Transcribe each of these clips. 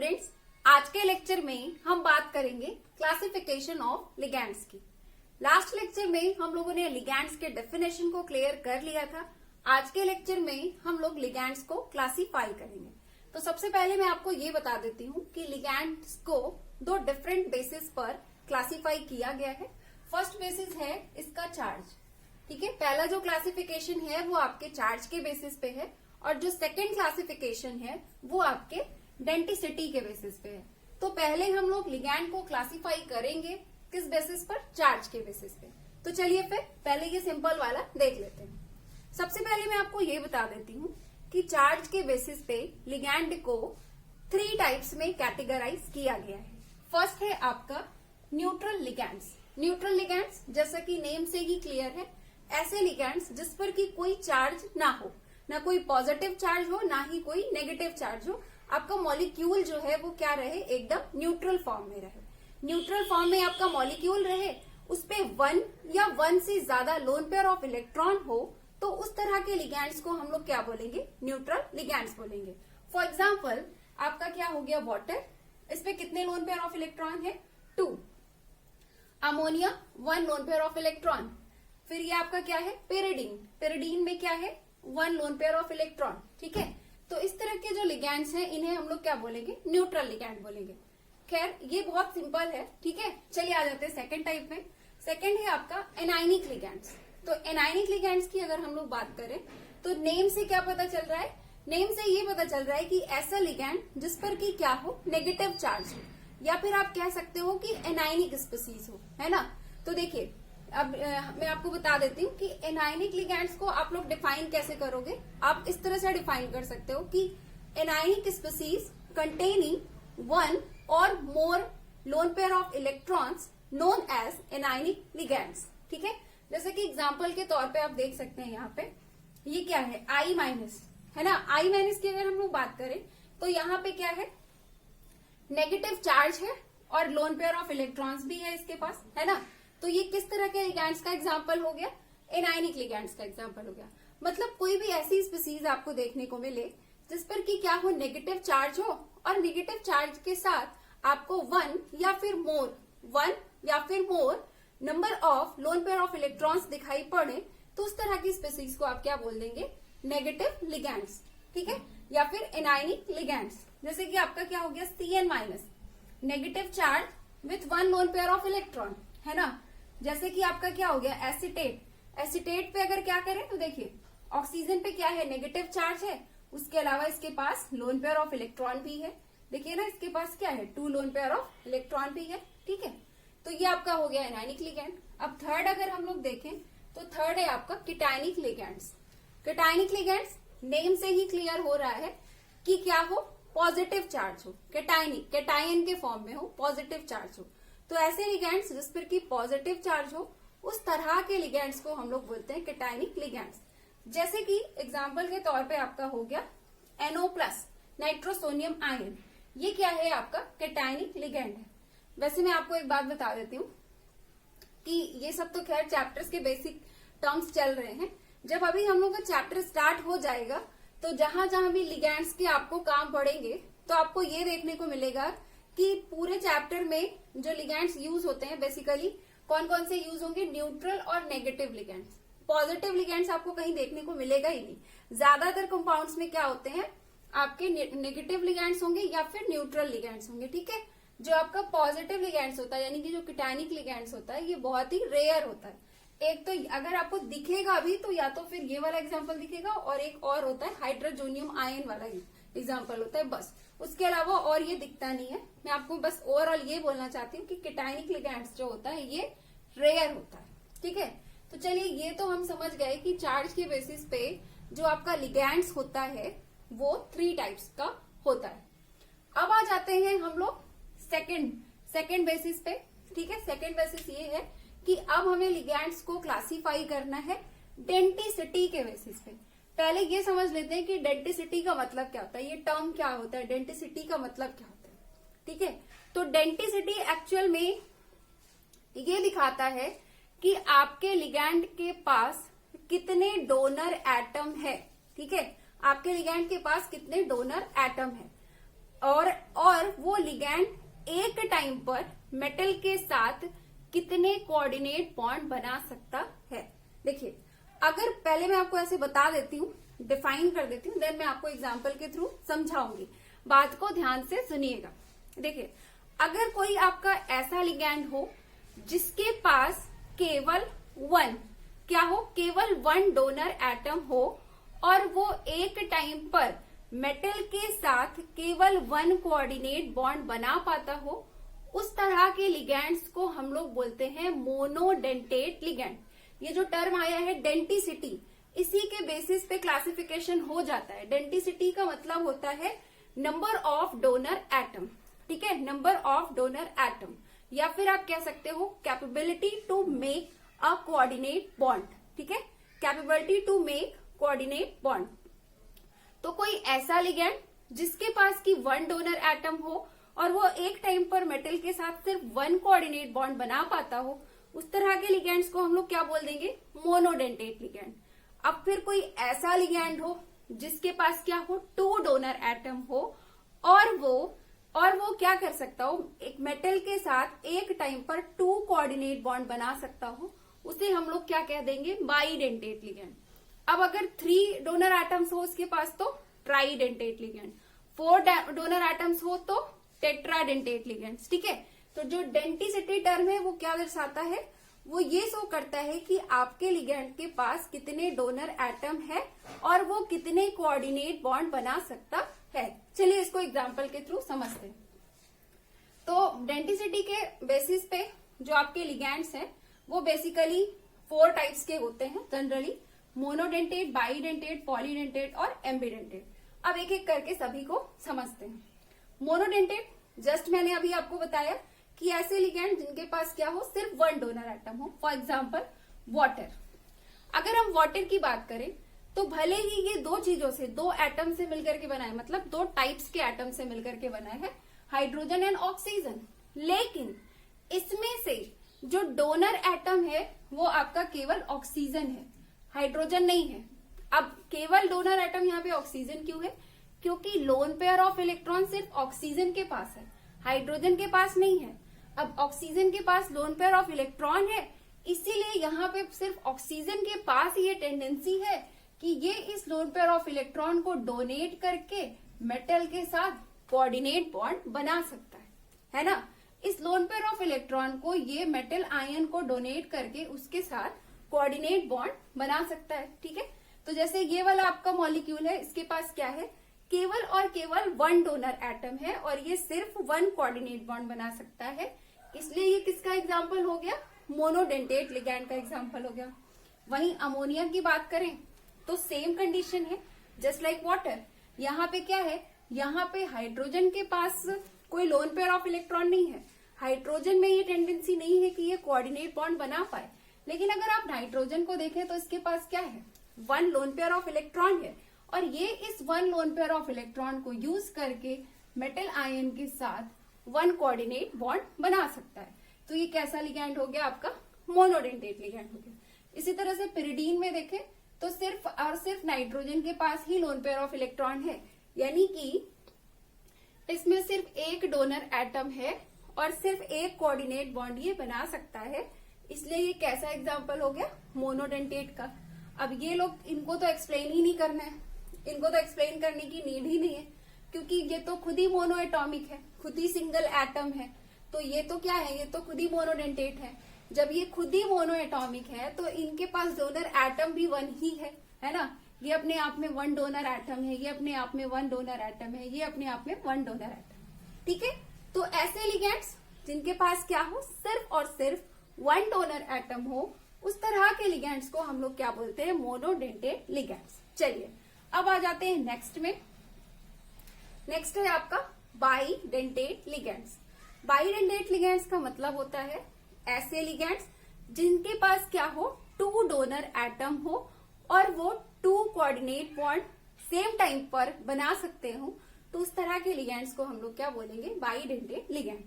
Students, आज के lecture में हम बात करेंगे क्लासिफिकेशन ऑफ लिगैंड्स की। लास्ट लेक्चर में हम लोगों ने लिगैंड्स के डेफिनेशन को क्लियर कर लिया था। आज के लेक्चर में हम लोग लिगैंड्स को क्लासिफाई करेंगे। तो सबसे पहले मैं आपको ये बता देती हूँ कि लिगैंड्स को दो डिफरेंट बेसिस पर क्लासिफाई किया गया है। फर्स्ट बेसिस है इसका चार्ज, ठीक है। पहला जो क्लासिफिकेशन है वो आपके चार्ज के बेसिस पे है और जो सेकेंड क्लासिफिकेशन है वो आपके डेंसिटी के बेसिस पे है। तो पहले हम लोग लिगैंड को क्लासिफाई करेंगे किस बेसिस पर? चार्ज के बेसिस पे। तो चलिए फिर पहले ये सिंपल वाला देख लेते हैं। सबसे पहले मैं आपको ये बता देती हूँ कि चार्ज के बेसिस पे लिगैंड को 3 टाइप्स में कैटेगराइज किया गया है। फर्स्ट है आपका न्यूट्रल लिगैंड्स। न्यूट्रल लिगैंड्स जैसा कि नेम से ही क्लियर है, ऐसे लिगैंड्स जिस पर की कोई चार्ज ना हो, ना कोई पॉजिटिव चार्ज हो ना ही कोई नेगेटिव चार्ज हो। आपका मॉलिक्यूल जो है वो क्या रहे, एकदम न्यूट्रल फॉर्म में रहे। न्यूट्रल फॉर्म में आपका मॉलिक्यूल रहे, उस पे 1 या 1 से ज्यादा लोन पेयर ऑफ इलेक्ट्रॉन हो, तो उस तरह के लिगैंड्स को हम लोग क्या बोलेंगे? न्यूट्रल लिगैंड्स बोलेंगे। फॉर एग्जाम्पल आपका क्या हो गया वाटर, इस पे कितने लोन पेयर ऑफ इलेक्ट्रॉन है? 2। Ammonia 1 loan pair of electron. फिर ये आपका क्या है? पेरिडीन। पेरिडीन में क्या है? 1 लोन पेयर ऑफ इलेक्ट्रॉन, ठीक है। तो इस तरह के जो लिगैंड्स हैं इन्हें हम लोग क्या बोलेंगे? न्यूट्रल लिगैंड बोलेंगे। खैर ये बहुत सिंपल है, ठीक है। चलिए आ जाते हैं सेकंड टाइप में। सेकंड है आपका एनायनिक लिगैंड्स। तो एनायनिक लिगैंड्स की अगर हम लोग बात करें तो नेम से क्या पता चल रहा है? नेम से ये पता चल रहा है कि ऐसा लिगैंड जिस पर की क्या हो, नेगेटिव चार्ज हो, या फिर आप कह सकते हो कि एनायनिक स्पीसीज हो, है ना। तो देखिए अब मैं आपको बता देती हूँ कि एनायनिक लिगैंड्स को आप लोग डिफाइन कैसे करोगे। आप इस तरह से डिफाइन कर सकते हो कि एनायनिक स्पीसीज कंटेनिंग 1 और more lone pair of electrons known as anionic ligands, ठीक है। जैसे कि एग्जांपल के तौर पे आप देख सकते हैं यहाँ पे ये क्या है? I माइनस, है ना। I माइनस की अगर हम लोग बात करें तो यहाँ पे क्या है? नेगेटिव चार्ज है और लोन पेयर ऑफ इलेक्ट्रॉन्स भी है इसके पास, है ना। तो ये किस तरह के लिगैंड्स का एग्जांपल हो गया? एनायनिक लिगैंड्स का एग्जांपल हो गया। मतलब कोई भी ऐसी स्पीसीज आपको देखने को मिले जिस पर कि क्या हो, नेगेटिव चार्ज हो और नेगेटिव चार्ज के साथ आपको 1 या फिर मोर number of loan pair of electrons दिखाई पड़े, तो उस तरह की स्पीसीज को आप क्या बोल देंगे? नेगेटिव लिगैंड्स, ठीक है, या फिर एनायनिक लिगैंड्स। जैसे कि आपका क्या हो गया? Cn minus, negative charge with 1 loan pair of electron, है ना। जैसे कि आपका क्या हो गया? एसीटेट। एसीटेट पे अगर क्या करें तो देखिए ऑक्सीजन पे क्या है? नेगेटिव चार्ज है, उसके अलावा इसके पास लोन पेयर ऑफ इलेक्ट्रॉन भी है। देखिए ना, इसके पास क्या है? 2 लोन पेयर ऑफ इलेक्ट्रॉन भी है, ठीक है। तो ये आपका हो गया एनायनिक लिगैंड। अब थर्ड अगर हम लोग देखें तो थर्ड है आपका केटायनिक लिगैंड्स। केटायनिक लिगैंड्स नेम से ही क्लियर हो रहा है कि क्या हो? पॉजिटिव चार्ज हो। केटायनिक, केटायन के फॉर्म में हो, पॉजिटिव चार्ज हो। तो ऐसे लिगैंड्स जिस पर की पॉजिटिव चार्ज हो, उस तरह के लिगैंड्स को हम लोग बोलते हैं केटायनिक लिगैंड्स। जैसे कि एग्जांपल के तौर पे आपका हो गया NO+, नाइट्रोसोनियम आयन। ये क्या है? आपका केटायनिक लिगैंड है। वैसे मैं आपको एक बात बता देती हूँ कि ये सब तो खैर चैप्टर्स के बेसिक टर्म्स चल रहे हैं। जब अभी हम लोग का चैप्टर स्टार्ट हो जाएगा तो जहां जहां भी लिगैंड्स के आपको काम पड़ेंगे तो आपको ये देखने को मिलेगा कि पूरे चैप्टर में जो लिगैंड्स यूज होते हैं बेसिकली कौन कौन से यूज होंगे? न्यूट्रल और नेगेटिव लिगैंड्स। पॉजिटिव लिगैंड्स आपको कहीं देखने को मिलेगा ही नहीं। ज्यादातर कंपाउंड्स में क्या होते हैं? आपके नेगेटिव लिगैंड्स होंगे या फिर न्यूट्रल लिगैंड्स होंगे, ठीक है। जो आपका पॉजिटिव लिगैंड्स होता है यानी कि जो केटायनिक लिगैंड्स होता है, ये बहुत ही रेयर होता है। एक तो अगर आपको दिखेगा भी तो या तो फिर ये वाला एग्जाम्पल दिखेगा और एक और होता है हाइड्रोजोनियम आयन वाला एग्जाम्पल होता है, बस। उसके अलावा और ये दिखता नहीं है। मैं आपको बस ओवरऑल ये बोलना चाहती हूँ कि केटायनिक लिगैंड्स जो होता है ये रेयर होता है, ठीक है। तो चलिए ये तो हम समझ गए कि चार्ज के बेसिस पे जो आपका लिगैंड्स होता है वो 3 टाइप्स का होता है। अब आ जाते हैं हम लोग सेकेंड बेसिस पे, ठीक है। सेकेंड बेसिस ये है कि अब हमें लिगैंड्स को क्लासीफाई करना है डेंसिटी के बेसिस पे। पहले ये समझ लेते हैं कि डेंसिटी का मतलब क्या होता है, ये टर्म क्या होता है, डेंसिटी का मतलब क्या होता है, ठीक है। तो डेंसिटी एक्चुअल में ये दिखाता है कि आपके लिगैंड के पास कितने डोनर एटम है, ठीक है। आपके लिगैंड के पास कितने डोनर एटम है और लिगैंड एक टाइम पर मेटल के साथ कितने कोऑर्डिनेट बॉन्ड बना सकता है। देखिए, अगर पहले मैं आपको ऐसे बता देती हूँ, डिफाइन कर देती हूँ, देन मैं आपको एग्जांपल के थ्रू समझाऊंगी। बात को ध्यान से सुनिएगा। देखिए, अगर कोई आपका ऐसा लिगैंड हो जिसके पास केवल केवल वन डोनर एटम हो और वो एक टाइम पर मेटल के साथ केवल वन कोऑर्डिनेट बॉन्ड बना पाता हो, उस तरह के लिगैंड्स को हम लोग बोलते हैं मोनोडेंटेट लिगैंड। ये जो टर्म आया है डेंटिसिटी, इसी के बेसिस पे क्लासिफिकेशन हो जाता है। डेंटिसिटी का मतलब होता है नंबर ऑफ डोनर एटम, ठीक है, नंबर ऑफ डोनर एटम, या फिर आप कह सकते हो capability to make a coordinate bond, ठीक है, capability to make coordinate bond. तो कोई ऐसा लिगैंड जिसके पास की वन डोनर एटम हो और वो एक टाइम पर मेटल के साथ सिर्फ वन कोऑर्डिनेट बॉन्ड बना पाता हो, उस तरह के लिगैंड्स को हम लोग क्या बोल देंगे, मोनोडेंटेट लिगैंड। अब फिर कोई ऐसा लिगैंड हो जिसके पास क्या हो, टू डोनर एटम हो और वो क्या कर सकता हो, एक मेटल के साथ एक टाइम पर टू कोऑर्डिनेट बॉन्ड बना सकता हो, उसे हम लोग क्या कह देंगे, बाइडेंटेट लिगैंड। अब अगर 3 डोनर एटम्स हो उसके पास तो ट्राइडेंटेट लिगैंड, 4 डोनर एटम्स हो तो टेट्राडेंटेट लिगैंड्स, ठीक है। तो जो डेंटिसिटी टर्म है वो क्या दर्शाता है, वो ये शो करता है कि आपके लिगैंड के पास कितने डोनर एटम है और वो कितने कोऑर्डिनेट बॉन्ड बना सकता है। चलिए इसको एग्जांपल के थ्रू समझते हैं। तो डेंटिसिटी के बेसिस पे जो आपके लिगैंड्स हैं वो बेसिकली 4 टाइप्स के होते हैं जनरली, मोनोडेंटेट, बाइडेंटेट, पॉलीडेंटेट और एम्बिडेंटेट। अब एक एक करके सभी को समझते हैं। मोनोडेंटेट, जस्ट मैंने अभी आपको बताया कि ऐसे लिगैंड जिनके पास क्या हो, सिर्फ वन डोनर एटम हो। For example water. अगर हम वाटर की बात करें तो भले ही ये 2 चीजों से, 2 एटम से मिलकर के बना है, मतलब 2 टाइप्स के एटम से मिलकर के बना है, हाइड्रोजन एंड ऑक्सीजन, लेकिन इसमें से जो डोनर एटम है वो आपका केवल ऑक्सीजन है, हाइड्रोजन नहीं है। अब केवल डोनर एटम यहाँ पे ऑक्सीजन क्यों है, क्योंकि लोन पेयर ऑफ इलेक्ट्रॉन सिर्फ ऑक्सीजन के पास है, हाइड्रोजन के पास नहीं है। अब ऑक्सीजन के पास लोन पेयर ऑफ इलेक्ट्रॉन है, इसीलिए यहाँ पे सिर्फ ऑक्सीजन के पास ये टेंडेंसी है कि ये इस लोन पेयर ऑफ इलेक्ट्रॉन को डोनेट करके मेटल के साथ कोऑर्डिनेट बॉन्ड बना सकता है ना। इस लोन पेयर ऑफ इलेक्ट्रॉन को ये मेटल आयन को डोनेट करके उसके साथ कोऑर्डिनेट बॉन्ड बना सकता है, ठीक है। तो जैसे ये वाला आपका मॉलिक्यूल है, इसके पास क्या है, केवल और केवल वन डोनर एटम है और ये सिर्फ वन कोऑर्डिनेट बॉन्ड बना सकता है, इसलिए ये किसका एग्जाम्पल हो गया, मोनोडेंटेट लिगैंड का एग्जाम्पल हो गया। वहीं अमोनिया की बात करें तो सेम कंडीशन है, जस्ट लाइक वाटर। यहाँ पे क्या है, यहाँ पे हाइड्रोजन के पास कोई लोन पेयर ऑफ इलेक्ट्रॉन नहीं है, हाइड्रोजन में ये टेंडेंसी नहीं है कि ये कोऑर्डिनेट बॉन्ड बना पाए। लेकिन अगर आप नाइट्रोजन को देखें तो इसके पास क्या है, one loan pair of electron है और ये इस one loan pair of electron को यूज करके मेटल आयन के साथ वन कोऑर्डिनेट बॉन्ड बना सकता है। तो ये कैसा लिगैंड हो गया, आपका मोनोडेंटेट लिगैंड हो गया। इसी तरह से पिरिडीन में देखें तो सिर्फ और सिर्फ नाइट्रोजन के पास ही लोन पेयर ऑफ इलेक्ट्रॉन है, यानी कि इसमें सिर्फ एक डोनर एटम है और सिर्फ एक कोऑर्डिनेट बॉन्ड ये बना सकता है, इसलिए ये कैसा एग्जाम्पल हो गया, मोनोडेंटेट का। अब ये लोग, इनको तो एक्सप्लेन ही नहीं करना है, इनको तो एक्सप्लेन करने की नीड ही नहीं है, क्योंकि ये तो खुद ही मोनो एटॉमिक है, खुद ही सिंगल एटम है। तो ये तो क्या है, ये तो खुद ही मोनोडेंटेट है। जब ये खुद ही मोनो एटॉमिक है तो इनके पास डोनर एटम भी वन ही है ना। ये अपने आप में वन डोनर एटम है, ये अपने आप में वन डोनर एटम है, ये अपने आप में वन डोनर एटम, ठीक है। तो ऐसे लिगैंड्स जिनके पास क्या हो, सिर्फ और सिर्फ वन डोनर एटम हो, उस तरह के लिगैंड्स को हम लोग क्या बोलते हैं, मोनोडेंटेट लिगैंड्स। चलिए अब आ जाते हैं नेक्स्ट में। नेक्स्ट है आपका बाइडेंटेट लिगैंड्स। बाइडेंटेट लिगैंड्स का मतलब होता है ऐसे लिगैंड्स जिनके पास क्या हो, टू डोनर एटम हो और वो two coordinate bond same time पर बना सकते हो, तो उस तरह के लिगैंड्स को हम लोग क्या बोलेंगे, बाइडेंटेट लिगैंड।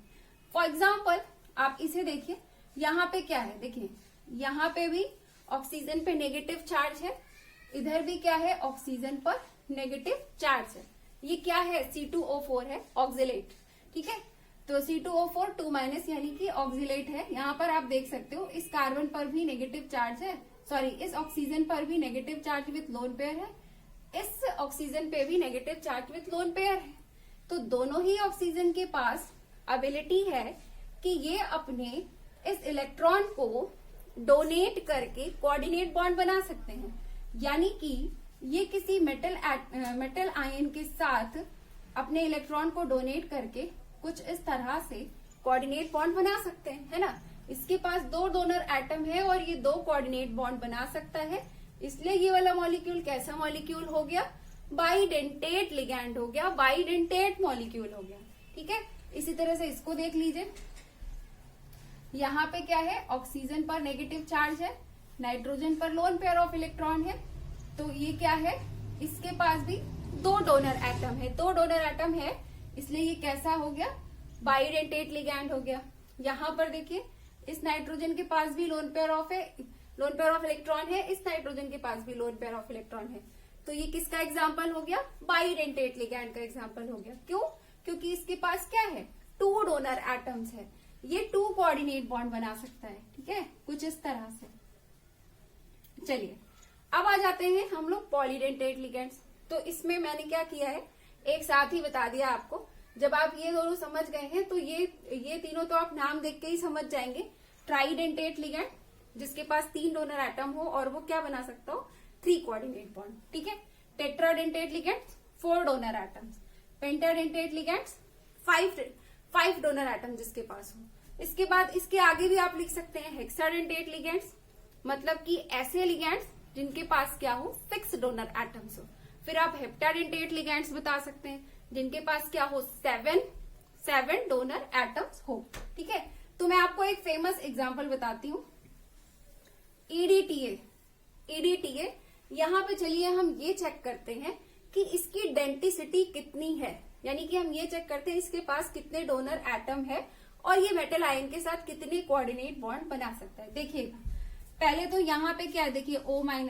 फॉर एग्जाम्पल आप इसे देखिए, यहाँ पे क्या है, देखिए यहाँ पे भी ऑक्सीजन पे नेगेटिव चार्ज है, इधर भी क्या है, ऑक्सीजन पर नेगेटिव चार्ज है। ये क्या है, C2O4 है, ऑक्सिलेट, ठीक है। तो C2O4 2 माइनस यानी कि ऑक्सीलेट है। यहाँ पर आप देख सकते हो इस कार्बन पर भी नेगेटिव चार्ज है, सॉरी इस ऑक्सीजन पर भी negative charge with lone pair है, इस ऑक्सीजन पे भी negative charge with lone pair है। तो दोनों ही ऑक्सीजन के पास एबिलिटी है कि ये अपने इस इलेक्ट्रॉन को डोनेट करके कोऑर्डिनेट बॉन्ड बना सकते हैं, यानी कि ये किसी मेटल आयन के साथ अपने इलेक्ट्रॉन को डोनेट करके कुछ इस तरह से कोऑर्डिनेट बॉन्ड बना सकते हैं, है ना। इसके पास 2 डोनर एटम है और ये 2 कोऑर्डिनेट बॉन्ड बना सकता है, इसलिए ये वाला मॉलिक्यूल कैसा मॉलिक्यूल हो गया, बाइडेंटेट लिगैंड हो गया, बाइडेंटेट मॉलिक्यूल हो गया। ठीक है, इसी तरह से इसको देख लीजिए, यहाँ पे क्या है, ऑक्सीजन पर नेगेटिव चार्ज है, नाइट्रोजन पर लोन पेयर ऑफ इलेक्ट्रॉन है, तो ये क्या है, इसके पास भी 2 डोनर एटम है, 2 डोनर एटम है, इसलिए ये कैसा हो गया, बाइडेंटेट लिगैंड हो गया। यहाँ पर देखिए इस नाइट्रोजन के पास भी लोन पेयर ऑफ इलेक्ट्रॉन है, इस नाइट्रोजन के पास भी लोन पेयर ऑफ इलेक्ट्रॉन है, तो ये किसका एग्जाम्पल हो गया, बाइडेंटेट लिगैंड का एग्जाम्पल हो गया। क्यों, क्योंकि इसके पास क्या है, 2 डोनर एटम्स है, ये 2 कोऑर्डिनेट बॉन्ड बना सकता है। ठीक है, कुछ इस तरह से। चलिए अब आ जाते हैं हम लोग पॉलीडेंटेट लिगैंड्स। तो इसमें मैंने क्या किया है, एक साथ ही बता दिया आपको। जब आप ये दोनों समझ गए हैं तो ये तीनों तो आप नाम देख के ही समझ जाएंगे। ट्राइडेंटेट लिगैंड, जिसके पास 3 डोनर एटम हो और वो क्या बना सकता हो, 3 कोऑर्डिनेट बॉन्ड। ठीक है, tetradentate ligands 4 donor atoms, pentadentate ligands 5 donor atom जिसके पास हो। इसके बाद इसके आगे भी आप लिख सकते हैं हेक्साडेंटेट लिगैंड्स, मतलब कि ऐसे लिगैंड्स जिनके पास क्या हो, 6 डोनर एटम्स हो। फिर आप हेप्टाडेंटेट लिगैंड्स बता सकते हैं जिनके पास क्या हो, 7 डोनर एटम्स हो। ठीक है, तो मैं आपको एक फेमस एग्जांपल बताती हूँ, ईडीटीए। यहाँ पे चलिए हम ये चेक करते हैं कि इसकी डेंटिसिटी कितनी है, यानी कि हम ये चेक करते हैं इसके पास कितने डोनर एटम है और ये मेटल आयन के साथ कितने कोऑर्डिनेट बॉन्ड बना सकता है। देखिएगा, पहले तो यहाँ पे क्या है, देखिए O-1,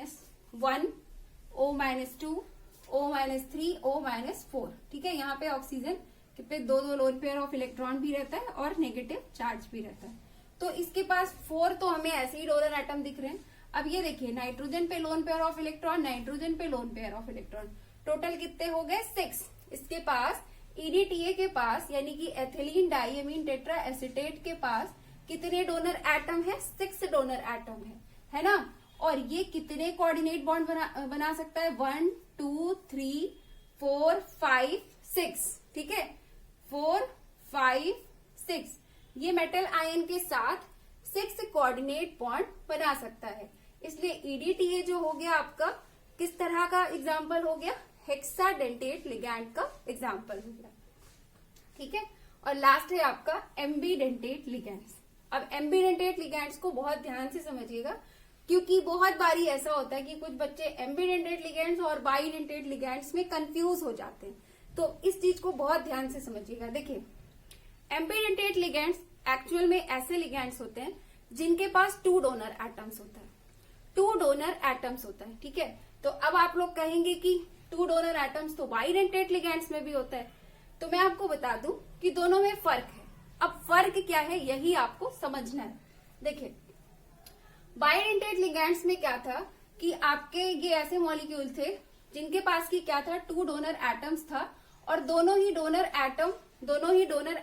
O-2, O-3, O-4। ठीक है, यहाँ पे ऑक्सीजन पे 2 लोन पेयर ऑफ इलेक्ट्रॉन भी रहता है और नेगेटिव चार्ज भी रहता है। तो इसके पास 4 तो हमें ऐसे ही डोनर एटम दिख रहे हैं। अब ये देखिए, नाइट्रोजन पे lone pair of electron, nitrogen पे lone pair of electron, total कितने हो गए, 6। इसके पास ईडीटीए के पास यानी कि एथिलीन डाइएमीन टेट्रा एसीटेट के पास कितने डोनर एटम है, 6 डोनर एटम है ना। और ये कितने कोऑर्डिनेट बॉन्ड बना सकता है, 1 2 3 4 5 6। ठीक है, 4 5 6, ये मेटल आयन के साथ 6 कोऑर्डिनेट बॉन्ड बना सकता है। इसलिए ईडीटीए जो हो गया आपका किस तरह का एग्जाम्पल हो गया, हेक्साडेंटेट लिगैंड का एग्जाम्पल हो गया। ठीक है, और लास्ट है आपका एम्बीडेंटेट लिगैंड्स। अब एम्बीडेंटेट लिगैंड्स को बहुत ध्यान से समझिएगा, क्योंकि बहुत बारी ऐसा होता है कि कुछ बच्चे एम्बीडेंटेट लिगैंड्स और बाइडेंटेट लिगैंड्स में कंफ्यूज हो जाते हैं, तो इस चीज को बहुत ध्यान से समझिएगा। देखिए, एम्बीडेंटेट लिगैंड्स एक्चुअल में ऐसे लिगैंड्स होते हैं जिनके पास 2 डोनर एटम्स होता है, 2 डोनर एटम्स होता है। ठीक है, तो अब आप लोग कहेंगे कि 2 डोनर एटम्स तो बाइडेंटेट लिगैंड्स में भी होता है, तो मैं आपको बता दूं कि दोनों में फर्क है। अब फर्क क्या है, यही आपको समझना है। देखिए, बाइडेंटेट लिगैंड्स में क्या था कि आपके ये ऐसे मॉलिक्यूल थे जिनके पास की क्या था, 2 डोनर एटम्स था, और दोनों ही डोनर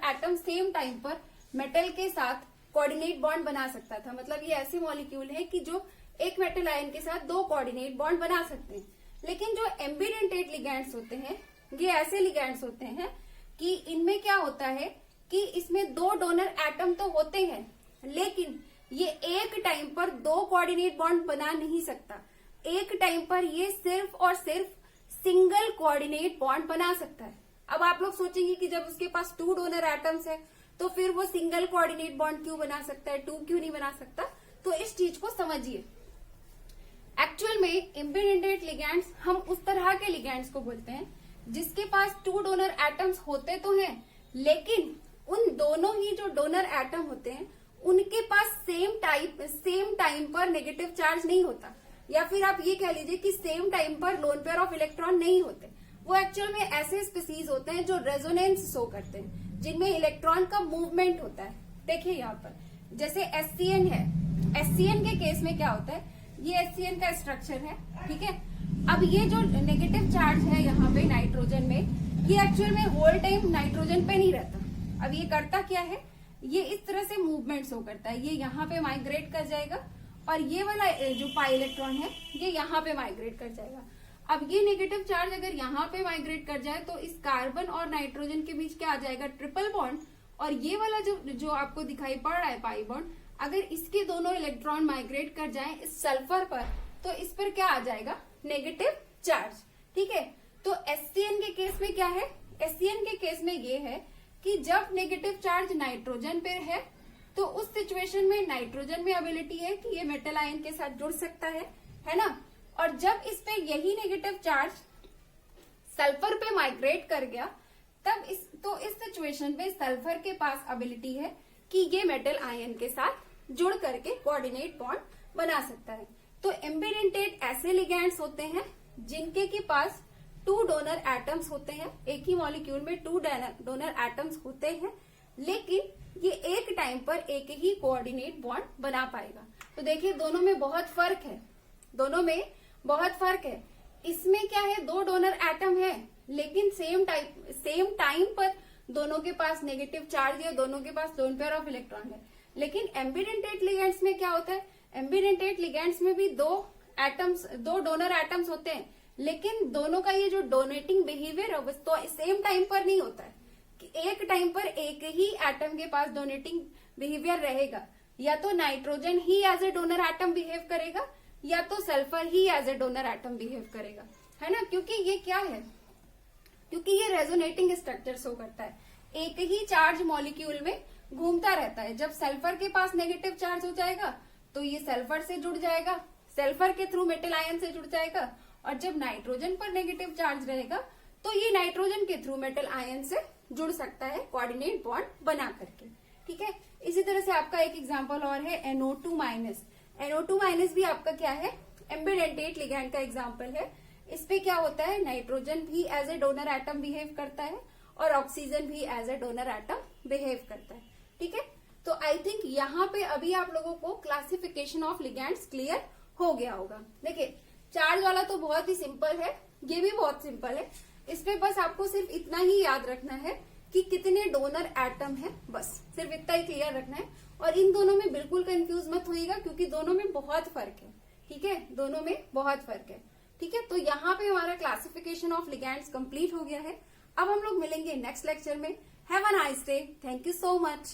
एटम सेम टाइम पर मेटल के साथ कोऑर्डिनेट बॉन्ड बना सकता था। मतलब ये ऐसे मॉलिक्यूल है कि जो एक मेटल आयन के साथ 2 कोऑर्डिनेट बॉन्ड बना सकते हैं। लेकिन जो एम्बीडेंटेट लिगैंड्स होते हैं, ये ऐसे लिगैंड्स होते हैं कि इनमें क्या होता है कि इसमें 2 डोनर एटम तो होते हैं, लेकिन ये एक टाइम पर 2 कोऑर्डिनेट बॉन्ड बना नहीं सकता। एक टाइम पर ये सिर्फ और सिर्फ सिंगल कोऑर्डिनेट बॉन्ड बना सकता है। अब आप लोग सोचेंगे कि जब उसके पास 2 डोनर एटम्स है तो फिर वो सिंगल कोऑर्डिनेट बॉन्ड क्यों बना सकता है, 2 क्यों नहीं बना सकता। तो इस चीज को समझिए। एक्चुअल में एम्बीडेंटेट लिगैंड्स हम उस तरह के लिगैंड्स को बोलते हैं जिसके पास 2 डोनर एटम्स होते तो हैं, लेकिन उन दोनों ही जो डोनर एटम होते हैं उनके पास सेम टाइम पर नेगेटिव चार्ज नहीं होता, या फिर आप ये कह लीजिए कि सेम टाइम पर लोन पेयर ऑफ इलेक्ट्रॉन नहीं होते। वो एक्चुअल में ऐसे स्पीसीज होते हैं जो रेजोनेंस शो करते हैं। जिनमें इलेक्ट्रॉन का मूवमेंट होता है। देखिए यहाँ पर जैसे SCN है, SCN के केस में क्या होता है, ये SCN का स्ट्रक्चर है, ठीक है। अब ये जो नेगेटिव चार्ज है यहाँ पे नाइट्रोजन में, ये एक्चुअल में होल टाइम नाइट्रोजन पे नहीं रहता। अब ये करता क्या है, ये इस तरह से मूवमेंट शो करता है, ये यहाँ पे माइग्रेट कर जाएगा और ये वाला जो पाई इलेक्ट्रॉन है ये यहाँ पे माइग्रेट कर जाएगा। अब ये नेगेटिव चार्ज अगर यहाँ पे माइग्रेट कर जाए तो इस कार्बन और नाइट्रोजन के बीच क्या आ जाएगा, ट्रिपल बॉन्ड। और ये वाला जो आपको दिखाई पड़ रहा है पाई बॉन्ड, अगर इसके दोनों इलेक्ट्रॉन माइग्रेट कर जाएं इस सल्फर पर, तो इस पर क्या आ जाएगा, नेगेटिव चार्ज, ठीक है। तो SCN के केस में क्या है, SCN के केस में ये है कि जब नेगेटिव चार्ज नाइट्रोजन पे है तो उस सिचुएशन में नाइट्रोजन में एबिलिटी है कि ये मेटल आयन के साथ जुड़ सकता है ना। और जब इस पे यही नेगेटिव चार्ज सल्फर पे माइग्रेट कर गया, तब इस सिचुएशन में सल्फर के पास एबिलिटी है कि ये मेटल आयन के साथ जुड़ करके कोऑर्डिनेट बॉन्ड बना सकता है। तो एम्बिडेंटेट ऐसे लिगैंड्स होते हैं जिनके के पास 2 डोनर एटम्स होते हैं, एक ही मॉलिक्यूल में 2 डोनर एटम्स होते हैं, लेकिन ये एक टाइम पर एक ही कोऑर्डिनेट बॉन्ड बना पाएगा। तो देखिए दोनों में बहुत फर्क है, दोनों में बहुत फर्क है। इसमें क्या है, 2 डोनर एटम है लेकिन सेम टाइम पर दोनों के पास नेगेटिव चार्ज है, दोनों के पास लोन पेयर ऑफ इलेक्ट्रॉन है। लेकिन एम्बिडेंटेट लिगैंड्स में क्या होता है, एम्बिडेंटेट लिगैंड्स में भी 2 डोनर एटम्स होते हैं, लेकिन दोनों का ये जो डोनेटिंग बिहेवियर है वो तो सेम टाइम पर नहीं होता है कि एक टाइम पर एक ही एटम के पास डोनेटिंग बिहेवियर रहेगा। या तो नाइट्रोजन ही as a donor atom behave करेगा या तो सल्फर ही as a donor atom behave करेगा, है ना। क्योंकि ये क्या है, क्योंकि ये रेजोनेटिंग स्ट्रक्चर शो करता है, एक ही चार्ज मॉलिक्यूल में घूमता रहता है। जब सल्फर के पास नेगेटिव चार्ज हो जाएगा तो ये सल्फर से जुड़ जाएगा, सल्फर के थ्रू मेटल आयन से जुड़ जाएगा, और जब नाइट्रोजन पर नेगेटिव चार्ज रहेगा तो ये नाइट्रोजन के थ्रू मेटल आयन से जुड़ सकता है कोऑर्डिनेट बॉन्ड बना करके, ठीक है। इसी तरह से आपका एक एग्जांपल और है NO2-। NO2- भी आपका क्या है, एम्बिडेंटेट लिगैंड का एग्जांपल है। इस पे क्या होता है, नाइट्रोजन भी as a donor atom behave करता है और ऑक्सीजन भी as a donor atom behave करता है, ठीक है। तो आई थिंक यहाँ पे अभी आप लोगों को क्लासिफिकेशन ऑफ लिगैंड्स क्लियर हो गया होगा। देखिए चार्ज वाला तो बहुत ही सिंपल है, ये भी बहुत सिंपल है। इस पे बस आपको सिर्फ इतना ही याद रखना है कि कितने डोनर एटम है, बस सिर्फ इतना ही क्लियर रखना है। और इन दोनों में बिल्कुल कंफ्यूज मत होइएगा क्योंकि दोनों में बहुत फर्क है, ठीक है, दोनों में बहुत फर्क है, ठीक है। तो यहाँ पे हमारा क्लासिफिकेशन ऑफ लिगैंड्स कंप्लीट हो गया है। अब हम लोग मिलेंगे नेक्स्ट लेक्चर में। Have a nice day, thank you so much.